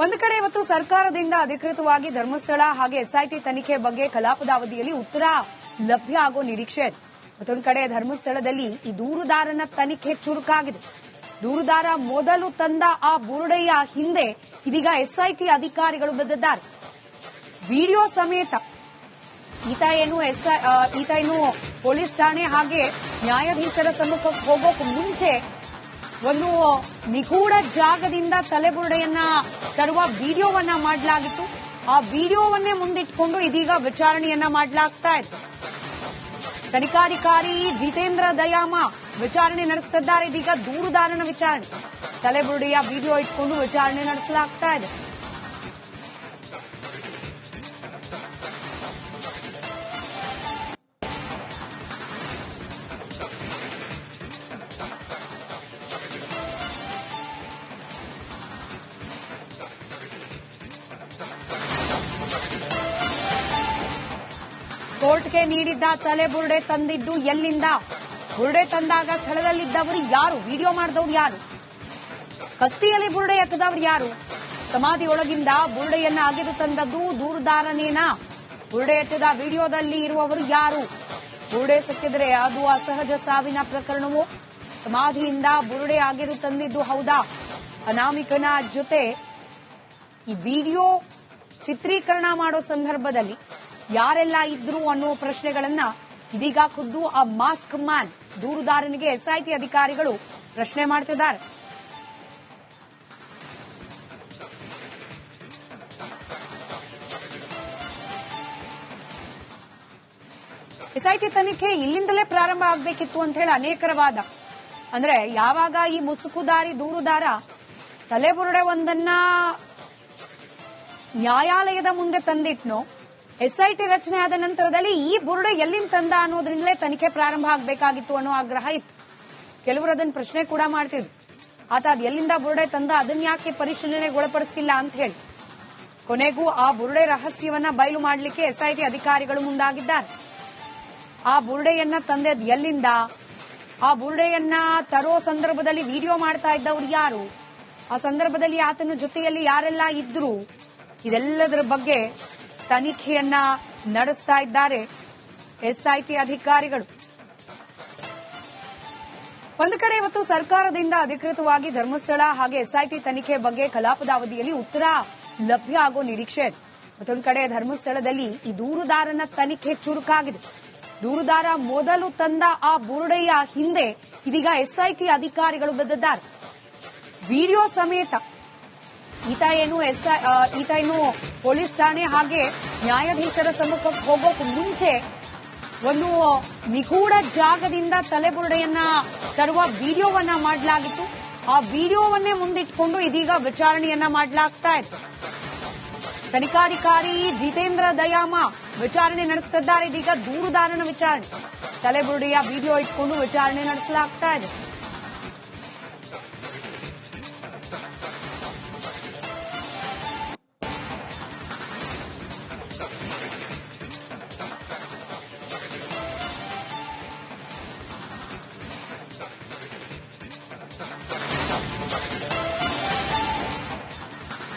ಒಂದು ಕಡೆ ಇವತ್ತು ಸರ್ಕಾರದಿಂದ ಅಧಿಕೃತವಾಗಿ ಧರ್ಮಸ್ಥಳ ಹಾಗೆ ಎಸ್ಐಟಿ ತನಿಖೆ ಬಗ್ಗೆ ಕಲಾಪದ ಅವಧಿಯಲ್ಲಿ ಉತ್ತರ ಲಭ್ಯ ಆಗೋ ನಿರೀಕ್ಷೆ ಇದೆ. ಮತ್ತೊಂದು ಕಡೆ ಧರ್ಮಸ್ಥಳದಲ್ಲಿ ಈ ದೂರುದಾರನ ತನಿಖೆ ಚುರುಕಾಗಿದೆ. ದೂರುದಾರ ಮೊದಲು ತಂದ ಆ ಬುರುಡೆಯ ಹಿಂದೆ ಇದೀಗ ಎಸ್ಐಟಿ ಅಧಿಕಾರಿಗಳು ಬಿದ್ದಿದ್ದಾರೆ. ವಿಡಿಯೋ ಸಮೇತ ಈತ ಏನು ಪೊಲೀಸ್ ಠಾಣೆ ಹಾಗೆ ನ್ಯಾಯಾಧೀಶರ ಸಮ್ಮುಖಕ್ಕೆ ಹೋಗೋಕೆ ಮುಂಚೆ ಒಂದು ನಿಗೂಢ ಜಾಗದಿಂದ ತಲೆಬುರುಡೆಯನ್ನ ತರುವ ವಿಡಿಯೋವನ್ನ ಮಾಡಲಾಗಿತ್ತು. ಆ ವಿಡಿಯೋವನ್ನೇ ಮುಂದಿಟ್ಕೊಂಡು ಇದೀಗ ವಿಚಾರಣೆಯನ್ನ ಮಾಡಲಾಗ್ತಾ ಇತ್ತು. ತನಿಖಾಧಿಕಾರಿ ಜಿತೇಂದ್ರ ದಯಾಮ ವಿಚಾರಣೆ ನಡೆಸುತ್ತಿದ್ದಾರೆ. ಇದೀಗ ದೂರುದಾರನ ವಿಚಾರಣೆ, ತಲೆಬುರುಡೆಯ ವಿಡಿಯೋ ಇಟ್ಕೊಂಡು ವಿಚಾರಣೆ ನಡೆಸಲಾಗ್ತಾ ಇದೆ. ಕೋರ್ಟ್ಗೆ ನೀಡಿದ್ದ ತಲೆಬುರುಡೆ ತಂದಿದ್ದು ಎಲ್ಲಿಂದ? ಬುರುಡೆ ತಂದಾಗ ಸ್ಥಳದಲ್ಲಿದ್ದವರು ಯಾರು? ವಿಡಿಯೋ ಮಾಡಿದವರು ಯಾರು? ಕತ್ತಿಯಲ್ಲಿ ಬುರುಡೆ ಎತ್ತದವರು ಯಾರು? ಸಮಾಧಿಯೊಳಗಿಂದ ಬುರುಡೆಯನ್ನ ಅಗೆದು ತಂದದ್ದು ದೂರುದಾರನೇನಾ? ಬುರುಡೆ ಎತ್ತದ ವಿಡಿಯೋದಲ್ಲಿ ಇರುವವರು ಯಾರು? ಬುರುಡೆ ಸಿಕ್ಕಿದ್ರೆ ಅದು ಅಸಹಜ ಸಾವಿನ ಪ್ರಕರಣವೋ? ಸಮಾಧಿಯಿಂದ ಬುರುಡೆ ಅಗೆದು ತಂದಿದ್ದು ಹೌದಾ? ಅನಾಮಿಕನ ಜೊತೆ ಈ ವಿಡಿಯೋ ಚಿತ್ರೀಕರಣ ಮಾಡೋ ಸಂದರ್ಭದಲ್ಲಿ ಯಾರೆಲ್ಲ ಇದ್ರು ಅನ್ನೋ ಪ್ರಶ್ನೆಗಳನ್ನ ಇದೀಗ ಖುದ್ದು ಆ ಮಾಸ್ಕ್ ಮ್ಯಾನ್ ದೂರುದಾರನಿಗೆ ಎಸ್ಐಟಿ ಅಧಿಕಾರಿಗಳು ಪ್ರಶ್ನೆ ಮಾಡ್ತಿದ್ದಾರೆ. ಎಸ್ಐಟಿ ತನಿಖೆ ಇಲ್ಲಿಂದಲೇ ಪ್ರಾರಂಭ ಆಗಬೇಕಿತ್ತು ಅಂತ ಹೇಳಿ ಅನೇಕರ ವಾದ. ಅಂದ್ರೆ ಯಾವಾಗ ಈ ಮುಸುಕುದಾರಿ ದೂರುದಾರ ತಲೆಬುರುಡೆ ಒಂದನ್ನ ನ್ಯಾಯಾಲಯದ ಮುಂದೆ ತಂದಿಟ್ನೋ, ಎಸ್ಐಟಿ ರಚನೆ ಆದ ನಂತರದಲ್ಲಿ ಈ ಬುರುಡೆ ಎಲ್ಲಿಂದ ತಂದ ಅನ್ನೋದ್ರಿಂದಲೇ ತನಿಖೆ ಪ್ರಾರಂಭ ಆಗಬೇಕಾಗಿತ್ತು ಅನ್ನೋ ಆಗ್ರಹ ಇತ್ತು. ಕೆಲವರು ಅದನ್ನ ಪ್ರಶ್ನೆ ಕೂಡ ಮಾಡ್ತಿದ್ರು. ಆತ ಅದು ಎಲ್ಲಿಂದ ಬುರುಡೆ ತಂದ, ಅದನ್ನ ಯಾಕೆ ಪರಿಶೀಲನೆಗೊಳಪಡಿಸ್ತಿಲ್ಲ ಅಂತ ಹೇಳಿ. ಕೊನೆಗೂ ಆ ಬುರುಡೆ ರಹಸ್ಯವನ್ನ ಬಯಲು ಮಾಡಲಿಕ್ಕೆ ಎಸ್ಐಟಿ ಅಧಿಕಾರಿಗಳು ಮುಂದಾಗಿದ್ದಾರೆ. ಆ ಬುರುಡೆಯನ್ನ ತಂದದ್ದು ಎಲ್ಲಿಂದ? ಆ ಬುರುಡೆಯನ್ನ ತರೋ ಸಂದರ್ಭದಲ್ಲಿ ವಿಡಿಯೋ ಮಾಡ್ತಾ ಇದ್ದವರು ಯಾರು? ಆ ಸಂದರ್ಭದಲ್ಲಿ ಆತನ ಜೊತೆಯಲ್ಲಿ ಯಾರೆಲ್ಲ ಇದ್ರು? ಇದೆಲ್ಲದರ ಬಗ್ಗೆ ತನಿಖೆಯನ್ನ ನಡೆಸ್ತಾ ಇದ್ದಾರೆ ಎಸ್ಐಟಿ ಅಧಿಕಾರಿಗಳು. ಒಂದು ಕಡೆ ಇವತ್ತು ಸರ್ಕಾರದಿಂದ ಅಧಿಕೃತವಾಗಿ ಧರ್ಮಸ್ಥಳ ಹಾಗೆ ಎಸ್ಐಟಿ ತನಿಖೆ ಬಗ್ಗೆ ಕಲಾಪದ ಅವಧಿಯಲ್ಲಿ ಉತ್ತರ ಲಭ್ಯ ಆಗೋ ನಿರೀಕ್ಷೆ ಇದೆ. ಮತ್ತೊಂದು ಕಡೆ ಧರ್ಮಸ್ಥಳದಲ್ಲಿ ಈ ದೂರುದಾರನ ತನಿಖೆ ಚುರುಕಾಗಿದೆ. ದೂರುದಾರ ಮೊದಲು ತಂದ ಆ ಬುರುಡೆಯ ಹಿಂದೆ ಇದೀಗ ಎಸ್ಐಟಿ ಅಧಿಕಾರಿಗಳು ಬಿದ್ದಿದ್ದಾರೆ. ವಿಡಿಯೋ ಸಮೇತ ಈತ ಏನು ಪೊಲೀಸ್ ಠಾಣೆ ಹಾಗೆ ನ್ಯಾಯಾಧೀಶರ ಸಮ್ಮುಖಕ್ಕೆ ಹೋಗೋಕೆ ಮುಂಚೆ ಒಂದು ನಿಗೂಢ ಜಾಗದಿಂದ ತಲೆಬುರುಡೆಯನ್ನ ತರುವ ವಿಡಿಯೋವನ್ನ ಮಾಡಲಾಗಿತ್ತು. ಆ ವಿಡಿಯೋವನ್ನೇ ಮುಂದಿಟ್ಕೊಂಡು ಇದೀಗ ವಿಚಾರಣೆಯನ್ನ ಮಾಡಲಾಗ್ತಾ ಇತ್ತು. ತನಿಖಾಧಿಕಾರಿ ಜಿತೇಂದ್ರ ದಯಾಮ ವಿಚಾರಣೆ ನಡೆಸುತ್ತಿದ್ದಾರೆ. ಇದೀಗ ದೂರುದಾರನ ವಿಚಾರಣೆ, ತಲೆಬುರುಡೆಯ ವಿಡಿಯೋ ಇಟ್ಕೊಂಡು ವಿಚಾರಣೆ ನಡೆಸಲಾಗ್ತಾ ಇದೆ.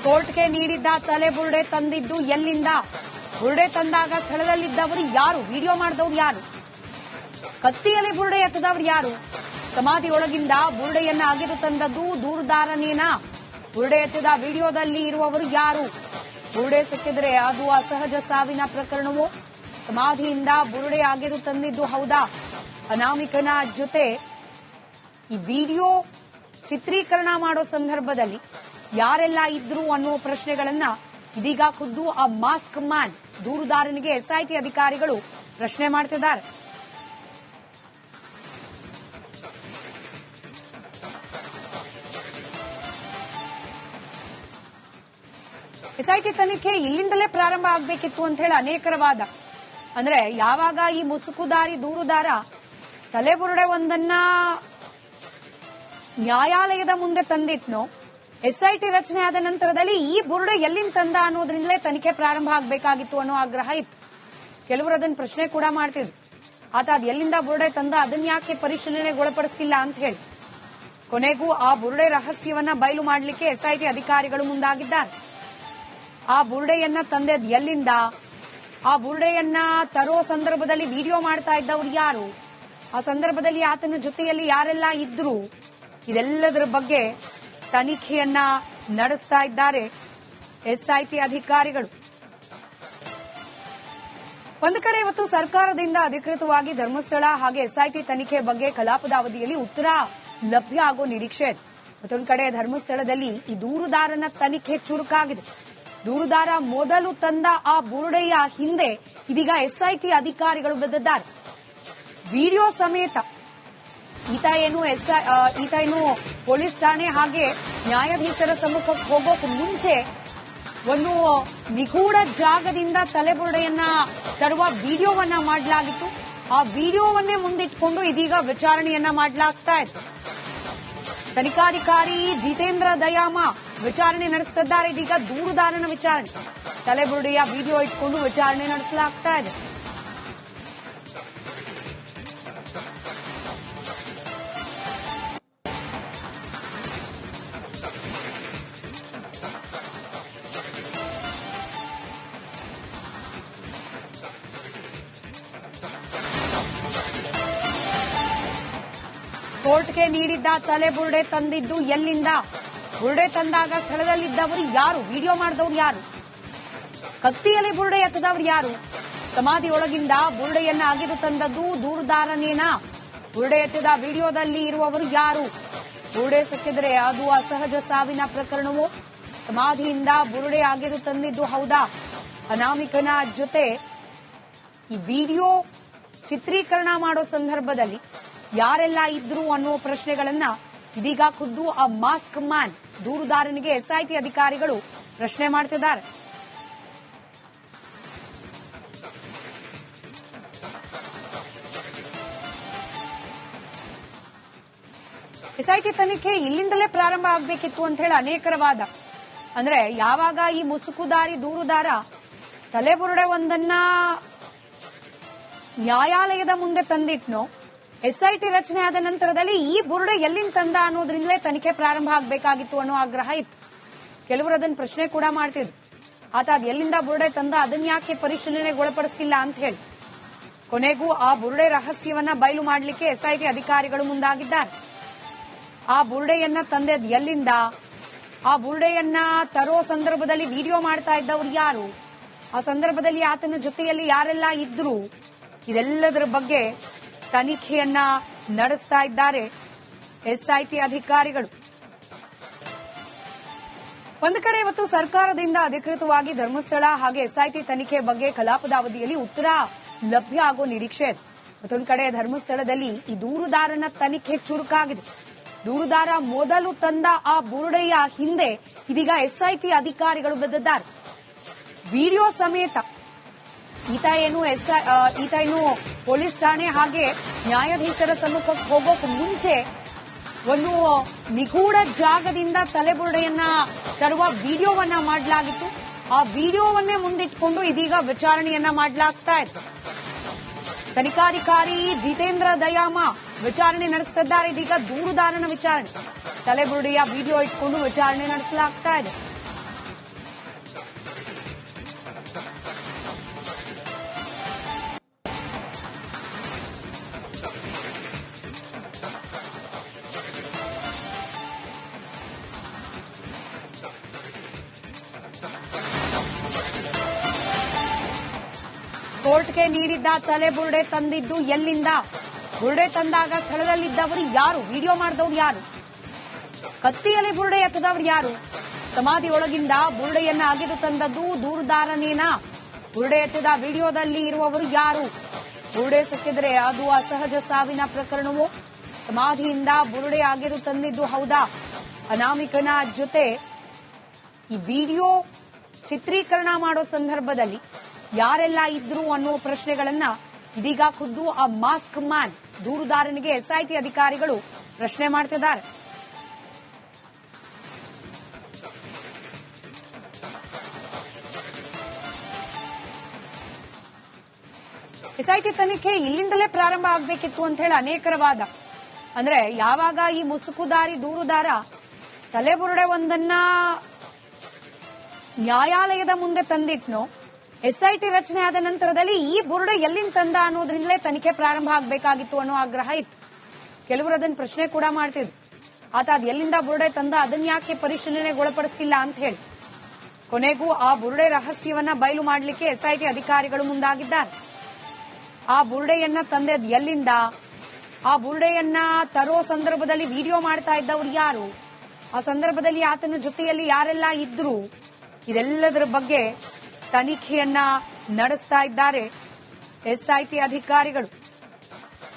ಕೋರ್ಟ್ಗೆ ನೀಡಿದ್ದ ತಲೆಬುರುಡೆ ತಂದಿದ್ದು ಎಲ್ಲಿಂದ? ಬುರುಡೆ ತಂದಾಗ ಸ್ಥಳದಲ್ಲಿದ್ದವರು ಯಾರು? ವಿಡಿಯೋ ಮಾಡಿದವರು ಯಾರು? ಕತ್ತಿಯಲ್ಲಿ ಬುರುಡೆ ಎತ್ತದವರು ಯಾರು? ಸಮಾಧಿಯೊಳಗಿಂದ ಬುರುಡೆಯನ್ನ ಅಗೆದು ತಂದದ್ದು ದೂರುದಾರನೇನಾ? ಬುರುಡೆ ಎತ್ತದ ವಿಡಿಯೋದಲ್ಲಿ ಇರುವವರು ಯಾರು? ಬುರುಡೆ ಸಿಕ್ಕಿದ್ರೆ ಅದು ಅಸಹಜ ಸಾವಿನ ಪ್ರಕರಣವೋ? ಸಮಾಧಿಯಿಂದ ಬುರುಡೆ ಅಗೆದು ತಂದಿದ್ದು ಹೌದಾ? ಅನಾಮಿಕನ ಜೊತೆ ಈ ವಿಡಿಯೋ ಚಿತ್ರೀಕರಣ ಮಾಡೋ ಸಂದರ್ಭದಲ್ಲಿ ಯಾರೆಲ್ಲ ಇದ್ರು ಅನ್ನೋ ಪ್ರಶ್ನೆಗಳನ್ನ ಇದೀಗ ಖುದ್ದು ಆ ಮಾಸ್ಕ್ ಮ್ಯಾನ್ ದೂರುದಾರನಿಗೆ ಎಸ್ಐಟಿ ಅಧಿಕಾರಿಗಳು ಪ್ರಶ್ನೆ ಮಾಡ್ತಿದ್ದಾರೆ. ಎಸ್ಐಟಿ ತನಿಖೆ ಇಲ್ಲಿಂದಲೇ ಪ್ರಾರಂಭ ಆಗಬೇಕಿತ್ತು ಅಂತ ಹೇಳಿ ಅನೇಕರ ವಾದ. ಅಂದ್ರೆ ಯಾವಾಗ ಈ ಮುಸುಕುದಾರಿ ದೂರುದಾರ ತಲೆಬುರುಡೆ ಒಂದನ್ನ ನ್ಯಾಯಾಲಯದ ಮುಂದೆ ತಂದಿಟ್ನೋ, ಎಸ್ಐಟಿ ರಚನೆ ಆದ ನಂತರದಲ್ಲಿ ಈ ಬುರುಡೆ ಎಲ್ಲಿಂದ ತಂದ ಅನ್ನೋದ್ರಿಂದಲೇ ತನಿಖೆ ಪ್ರಾರಂಭ ಆಗಬೇಕಾಗಿತ್ತು ಅನ್ನೋ ಆಗ್ರಹ ಇತ್ತು. ಕೆಲವರು ಅದನ್ನ ಪ್ರಶ್ನೆ ಕೂಡ ಮಾಡ್ತಿದ್ರು. ಆತ ಅದು ಎಲ್ಲಿಂದ ಬುರುಡೆ ತಂದ, ಅದನ್ನ ಯಾಕೆ ಪರಿಶೀಲನೆಗೊಳಪಡಿಸ್ತಿಲ್ಲ ಅಂತ ಹೇಳಿ. ಕೊನೆಗೂ ಆ ಬುರುಡೆ ರಹಸ್ಯವನ್ನ ಬಯಲು ಮಾಡಲಿಕ್ಕೆ ಎಸ್ಐಟಿ ಅಧಿಕಾರಿಗಳು ಮುಂದಾಗಿದ್ದಾರೆ. ಆ ಬುರುಡೆಯನ್ನ ತಂದೆದ್ ಎಲ್ಲಿಂದ, ಆ ಬುರುಡೆಯನ್ನ ತರೋ ಸಂದರ್ಭದಲ್ಲಿ ವಿಡಿಯೋ ಮಾಡ್ತಾ ಇದ್ದವ್ರು ಯಾರು, ಆ ಸಂದರ್ಭದಲ್ಲಿ ಆತನ ಜೊತೆಯಲ್ಲಿ ಯಾರೆಲ್ಲ ಇದ್ರು, ಇದೆಲ್ಲದರ ಬಗ್ಗೆ ತನಿಖೆಯನ್ನ ನಡೆಸ್ತಾ ಇದ್ದಾರೆ ಎಸ್ಐಟಿ ಅಧಿಕಾರಿಗಳು. ಒಂದು ಕಡೆ ಇವತ್ತು ಸರ್ಕಾರದಿಂದ ಅಧಿಕೃತವಾಗಿ ಧರ್ಮಸ್ಥಳ ಹಾಗೆ ಎಸ್ಐಟಿ ತನಿಖೆ ಬಗ್ಗೆ ಕಲಾಪದ ಅವಧಿಯಲ್ಲಿ ಉತ್ತರ ಲಭ್ಯ ಆಗೋ ನಿರೀಕ್ಷೆ ಇದೆ. ಮತ್ತೊಂದು ಕಡೆ ಧರ್ಮಸ್ಥಳದಲ್ಲಿ ಈ ದೂರುದಾರನ ತನಿಖೆ ಚುರುಕಾಗಿದೆ. ದೂರುದಾರ ಮೊದಲು ತಂದ ಆ ಬುರುಡೆಯ ಹಿಂದೆ ಇದೀಗ ಎಸ್ಐಟಿ ಅಧಿಕಾರಿಗಳು ಬಿದ್ದಿದ್ದಾರೆ. ವಿಡಿಯೋ ಸಮೇತ ಈತ ಏನು ಪೊಲೀಸ್ ಠಾಣೆ ಹಾಗೆ ನ್ಯಾಯಾಧೀಶರ ಸಮ್ಮುಖಕ್ಕೆ ಹೋಗೋಕೆ ಮುಂಚೆ ಒಂದು ನಿಗೂಢ ಜಾಗದಿಂದ ತಲೆಬುರುಡೆಯನ್ನ ತರುವ ವಿಡಿಯೋವನ್ನ ಮಾಡಲಾಗಿತ್ತು. ಆ ವಿಡಿಯೋವನ್ನೇ ಮುಂದಿಟ್ಕೊಂಡು ಇದೀಗ ವಿಚಾರಣೆಯನ್ನ ಮಾಡಲಾಗ್ತಾ ಇತ್ತು. ತನಿಖಾಧಿಕಾರಿ ಜಿತೇಂದ್ರ ದಯಾಮ ವಿಚಾರಣೆ ನಡೆಸುತ್ತಿದ್ದಾರೆ. ಇದೀಗ ದೂರುದಾರನ ವಿಚಾರಣೆ, ತಲೆಬುರುಡೆಯ ವಿಡಿಯೋ ಇಟ್ಕೊಂಡು ವಿಚಾರಣೆ ನಡೆಸಲಾಗ್ತಾ ಇದೆ. ಕೋರ್ಟ್ಗೆ ನೀಡಿದ್ದ ತಲೆಬುರುಡೆ ತಂದಿದ್ದು ಎಲ್ಲಿಂದ, ಬುರುಡೆ ತಂದಾಗ ಸ್ಥಳದಲ್ಲಿದ್ದವರು ಯಾರು, ವಿಡಿಯೋ ಮಾಡಿದವರು ಯಾರು, ಕತ್ತಿಯಲ್ಲಿ ಬುರುಡೆ ಎತ್ತದವರು ಯಾರು, ಸಮಾಧಿಯೊಳಗಿಂದ ಬುರುಡೆಯನ್ನ ಅಗೆದು ತಂದದ್ದು ದೂರುದಾರನೇನಾ, ಬುರುಡೆ ಎತ್ತಿದ ವಿಡಿಯೋದಲ್ಲಿ ಇರುವವರು ಯಾರು, ಬುರುಡೆ ಸಿಕ್ಕಿದ್ರೆ ಅದು ಅಸಹಜ ಸಾವಿನ ಪ್ರಕರಣವೋ, ಸಮಾಧಿಯಿಂದ ಬುರುಡೆ ಅಗೆದು ತಂದಿದ್ದು ಹೌದಾ, ಅನಾಮಿಕನ ಜೊತೆ ಈ ವಿಡಿಯೋ ಚಿತ್ರೀಕರಣ ಮಾಡೋ ಸಂದರ್ಭದಲ್ಲಿ ಯಾರೆಲ್ಲ ಇದ್ರು ಅನ್ನೋ ಪ್ರಶ್ನೆಗಳನ್ನ ಇದೀಗ ಖುದ್ದು ಆ ಮಾಸ್ಕ್ ಮ್ಯಾನ್ ದೂರುದಾರನಿಗೆ ಎಸ್ಐಟಿ ಅಧಿಕಾರಿಗಳು ಪ್ರಶ್ನೆ ಮಾಡ್ತಿದ್ದಾರೆ. ಎಸ್ಐಟಿ ತನಿಖೆ ಇಲ್ಲಿಂದಲೇ ಪ್ರಾರಂಭ ಆಗಬೇಕಿತ್ತು ಅಂತ ಹೇಳಿ ಅನೇಕರ ವಾದ. ಅಂದ್ರೆ ಯಾವಾಗ ಈ ಮುಸುಕುದಾರಿ ದೂರುದಾರ ತಲೆಬುರುಡೆ ಒಂದನ್ನ ನ್ಯಾಯಾಲಯದ ಮುಂದೆ ತಂದಿಟ್ನೋ, ಎಸ್ಐಟಿ ರಚನೆ ಆದ ನಂತರದಲ್ಲಿ ಈ ಬುರುಡೆ ಎಲ್ಲಿಂದ ತಂದ ಅನ್ನೋದ್ರಿಂದಲೇ ತನಿಖೆ ಪ್ರಾರಂಭ ಆಗಬೇಕಾಗಿತ್ತು ಅನ್ನೋ ಆಗ್ರಹ ಇತ್ತು. ಕೆಲವರು ಅದನ್ನು ಪ್ರಶ್ನೆ ಕೂಡ ಮಾಡ್ತಿದ್ರು, ಆತ ಅದು ಎಲ್ಲಿಂದ ಬುರುಡೆ ತಂದ, ಅದನ್ನ ಯಾಕೆ ಪರಿಶೀಲನೆಗೊಳಪಡಿಸ್ತಿಲ್ಲ ಅಂತ ಹೇಳಿ. ಕೊನೆಗೂ ಆ ಬುರುಡೆ ರಹಸ್ಯವನ್ನ ಬಯಲು ಮಾಡಲಿಕ್ಕೆ ಎಸ್ಐಟಿ ಅಧಿಕಾರಿಗಳು ಮುಂದಾಗಿದ್ದಾರೆ. ಆ ಬುರುಡೆಯನ್ನ ತಂದೆದ್ ಎಲ್ಲಿಂದ, ಆ ಬುರುಡೆಯನ್ನ ತರೋ ಸಂದರ್ಭದಲ್ಲಿ ವಿಡಿಯೋ ಮಾಡ್ತಾ ಇದ್ದವ್ರು ಯಾರು, ಆ ಸಂದರ್ಭದಲ್ಲಿ ಆತನ ಜೊತೆಯಲ್ಲಿ ಯಾರೆಲ್ಲ ಇದ್ರು, ಇದೆಲ್ಲದರ ಬಗ್ಗೆ ತನಿಖೆಯನ್ನ ನಡೆಸ್ತಾ ಇದ್ದಾರೆ ಎಸ್ಐಟಿ ಅಧಿಕಾರಿಗಳು. ಒಂದು ಕಡೆ ಇವತ್ತು ಸರ್ಕಾರದಿಂದ ಅಧಿಕೃತವಾಗಿ ಧರ್ಮಸ್ಥಳ ಹಾಗೆ ಎಸ್ಐಟಿ ತನಿಖೆ ಬಗ್ಗೆ ಕಲಾಪದ ಅವಧಿಯಲ್ಲಿ ಉತ್ತರ ಲಭ್ಯ ಆಗೋ ನಿರೀಕ್ಷೆ ಇದೆ. ಮತ್ತೊಂದು ಕಡೆ ಧರ್ಮಸ್ಥಳದಲ್ಲಿ ಈ ದೂರುದಾರನ ತನಿಖೆ ಚುರುಕಾಗಿದೆ. ದೂರುದಾರ ಮೊದಲು ತಂದ ಆ ಬುರುಡೆಯ ಹಿಂದೆ ಇದೀಗ ಎಸ್ಐಟಿ ಅಧಿಕಾರಿಗಳು ಬಿದ್ದಿದ್ದಾರೆ. ವಿಡಿಯೋ ಸಮೇತ ಈತ ಏನು ಪೊಲೀಸ್ ಠಾಣೆ ಹಾಗೆ ನ್ಯಾಯಾಧೀಶರ ಸಮ್ಮುಖಕ್ಕೆ ಹೋಗೋಕೆ ಮುಂಚೆ ಒಂದು ನಿಗೂಢ ಜಾಗದಿಂದ ತಲೆಬುರುಡೆಯನ್ನ ತರುವ ವಿಡಿಯೋವನ್ನ ಮಾಡಲಾಗಿತ್ತು. ಆ ವಿಡಿಯೋವನ್ನೇ ಮುಂದಿಟ್ಕೊಂಡು ಇದೀಗ ವಿಚಾರಣೆಯನ್ನ ಮಾಡಲಾಗ್ತಾ ಇತ್ತು. ತನಿಖಾಧಿಕಾರಿ ಜಿತೇಂದ್ರ ದಯಾಮ ವಿಚಾರಣೆ ನಡೆಸುತ್ತಿದ್ದಾರೆ. ಇದೀಗ ದೂರುದಾರನ ವಿಚಾರಣೆ, ತಲೆಬುರುಡೆಯ ವಿಡಿಯೋ ಇಟ್ಕೊಂಡು ವಿಚಾರಣೆ ನಡೆಸಲಾಗ್ತಾ ಇದೆ. ಕೋರ್ಟ್ಗೆ ನೀಡಿದ್ದ ತಲೆಬುರುಡೆ ತಂದಿದ್ದು ಎಲ್ಲಿಂದ, ಬುರುಡೆ ತಂದಾಗ ಸ್ಥಳದಲ್ಲಿದ್ದವರು ಯಾರು, ವಿಡಿಯೋ ಮಾಡಿದವರು ಯಾರು, ಕತ್ತಿಯಲ್ಲಿ ಬುರುಡೆ ಎತ್ತದವರು ಯಾರು, ಸಮಾಧಿಯೊಳಗಿಂದ ಬುರುಡೆಯನ್ನ ಅಗೆದು ತಂದದ್ದು ದೂರುದಾರನೇನಾ, ಬುರುಡೆ ಎತ್ತಿದ ವಿಡಿಯೋದಲ್ಲಿ ಇರುವವರು ಯಾರು, ಬುರುಡೆ ಸಿಕ್ಕಿದ್ರೆ ಅದು ಅಸಹಜ ಸಾವಿನ ಪ್ರಕರಣವೋ, ಸಮಾಧಿಯಿಂದ ಬುರುಡೆ ಅಗೆದು ತಂದಿದ್ದು ಹೌದಾ, ಅನಾಮಿಕನ ಜೊತೆ ಈ ವಿಡಿಯೋ ಚಿತ್ರೀಕರಣ ಮಾಡೋ ಸಂದರ್ಭದಲ್ಲಿ ಯಾರೆಲ್ಲ ಇದ್ರು ಅನ್ನೋ ಪ್ರಶ್ನೆಗಳನ್ನ ಇದೀಗ ಖುದ್ದು ಆ ಮಾಸ್ಕ್ ಮ್ಯಾನ್ ದೂರುದಾರನಿಗೆ ಎಸ್ಐಟಿ ಅಧಿಕಾರಿಗಳು ಪ್ರಶ್ನೆ ಮಾಡ್ತಿದ್ದಾರೆ. ಎಸ್ಐಟಿ ತನಿಖೆ ಇಲ್ಲಿಂದಲೇ ಪ್ರಾರಂಭ ಆಗಬೇಕಿತ್ತು ಅಂತ ಹೇಳಿ ಅನೇಕರ ವಾದ. ಅಂದ್ರೆ ಯಾವಾಗ ಈ ಮುಸುಕುದಾರಿ ದೂರುದಾರ ತಲೆಬುರುಡೆ ಒಂದನ್ನ ನ್ಯಾಯಾಲಯದ ಮುಂದೆ ತಂದಿಟ್ನೋ ಎಸ್ಐಟಿ ರಚನೆ ಆದ ನಂತರದಲ್ಲಿ ಈ ಬುರುಡೆ ಎಲ್ಲಿಂದ ತಂದ ಅನ್ನೋದ್ರಿಂದಲೇ ತನಿಖೆ ಪ್ರಾರಂಭ ಆಗಬೇಕಾಗಿತ್ತು ಅನ್ನೋ ಆಗ್ರಹ ಇತ್ತು. ಕೆಲವರು ಅದನ್ನ ಪ್ರಶ್ನೆ ಕೂಡ ಮಾಡ್ತಿದ್ರು, ಆತ ಅದ್ ಎಲ್ಲಿಂದ ಬುರುಡೆ ತಂದ, ಅದನ್ನ ಯಾಕೆ ಪರಿಶೀಲನೆಗೊಳಪಡಿಸ್ತಿಲ್ಲ ಅಂತ ಹೇಳಿ. ಕೊನೆಗೂ ಆ ಬುರುಡೆ ರಹಸ್ಯವನ್ನ ಬಯಲು ಮಾಡಲಿಕ್ಕೆ ಎಸ್ಐಟಿ ಅಧಿಕಾರಿಗಳು ಮುಂದಾಗಿದ್ದಾರೆ. ಆ ಬುರುಡೆಯನ್ನ ತಂದೆದ್ ಎಲ್ಲಿಂದ, ಆ ಬುರುಡೆಯನ್ನ ತರೋ ಸಂದರ್ಭದಲ್ಲಿ ವಿಡಿಯೋ ಮಾಡ್ತಾ ಇದ್ದವ್ರು ಯಾರು, ಆ ಸಂದರ್ಭದಲ್ಲಿ ಆತನ ಜೊತೆಯಲ್ಲಿ ಯಾರೆಲ್ಲ ಇದ್ರು, ಇದೆಲ್ಲದರ ಬಗ್ಗೆ ತನಿಖೆಯನ್ನ ನಡೆಸ್ತಾ ಇದ್ದಾರೆ ಎಸ್ಐಟಿ ಅಧಿಕಾರಿಗಳು.